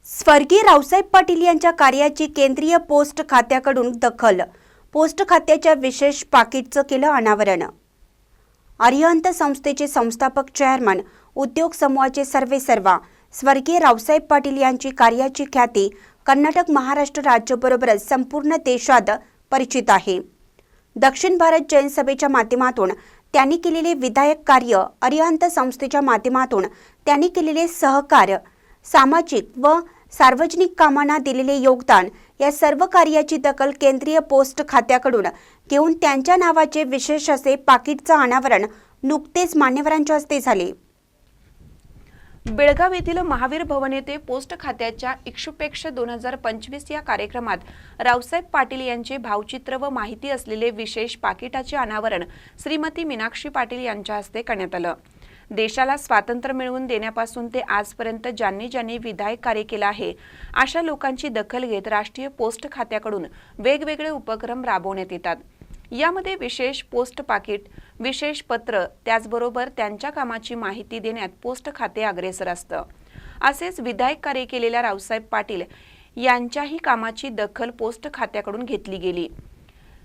स्वर्गीय रावसाहेब पाटील यांच्या कार्याची केंद्रीय पोस्ट खात्याकडून दखल. पोस्ट खात्याच्या विशेष पाकिटचं केलं अनावरण. अरिहंत संस्थेचे संस्थापक चेअरमन, उद्योग समूहाचे सर्वेसर्वा स्वर्गीय रावसाहेब पाटील यांची कार्याची ख्याती कर्नाटक, महाराष्ट्र राज्याबरोबरच संपूर्ण देशात परिचित आहे. दक्षिण भारत जैन सभेच्या माध्यमातून त्यांनी केलेले विधायक कार्य, अरिहंत संस्थेच्या माध्यमातून त्यांनी केलेले सहकार्य, सामाजिक व सार्वजनिक कामांना दिलेले योगदान या सर्व कार्याची दखल केंद्रीय पोस्ट खात्याकडून घेऊन त्यांच्या नावाचे विशेष असे पाकिटचं अनावरण नुकतेच मान्यवरांच्या हस्ते झाले. बेळगाव येथील महावीर भवन येथे पोस्ट खात्याच्या इक्षुपेक्ष 2025 या कार्यक्रमात रावसाहेब पाटील यांचे भावचित्र व माहिती असलेले विशेष पाकिटाचे अनावरण श्रीमती मीनाक्षी पाटील यांच्या हस्ते करण्यात आलं. देशाला स्वातंत्र्य मिळवून देण्यापासून ते आजपर्यंत ज्यांनी विधायक कार्य केले आहे अशा लोकांची दखल घेत राष्ट्रीय पोस्ट खात्याकडून वेगवेगळे उपक्रम राबवण्यात येतात. यामध्ये विशेष पोस्ट पाकिट, विशेष पत्र, त्याचबरोबर त्यांच्या कामाची माहिती देण्यात पोस्ट खाते अग्रेसर असतं. असेच विधायक कार्य केलेल्या रावसाहेब पाटील यांच्याही कामाची दखल पोस्ट खात्याकडून घेतली गेली.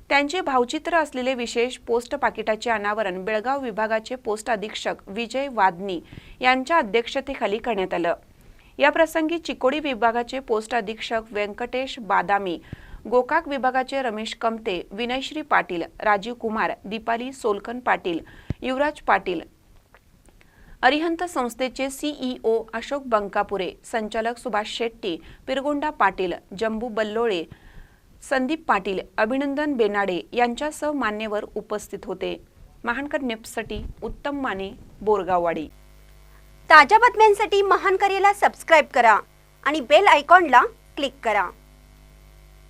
त्यांचे भावचित्र असलेले विशेष पोस्ट पाकिटाचे अनावरण बेळगाव विभागाचे पोस्ट अधीक्षक विजय वादनी यांच्या अध्यक्षतेखाली करण्यात आलं. या प्रसंगी चिकोडी विभागाचे पोस्ट अधीक्षक व्यंकटेश बादामी, गोकाक विभागाचे रमेश कमते, विनयश्री पाटील, राजीव कुमार, दीपाली सोलकन पाटील, युवराज पाटील, अरिहंत संस्थेचे सीईओ अशोक बंकापुरे, संचालक सुभाष शेट्टी, पिरगोंडा पाटील, जंबू बल्लोळे, संदीप पाटील, अभिनंदन बेनाडे यांच्यासह मान्यवर उपस्थित होते. महानकर न्यूजसाठी उत्तम माने, बोरगाववाडी. ताज्या बातम्यांसाठी महानकरेला सबस्क्राइब करा आणि बेल आयकॉनला क्लिक करा.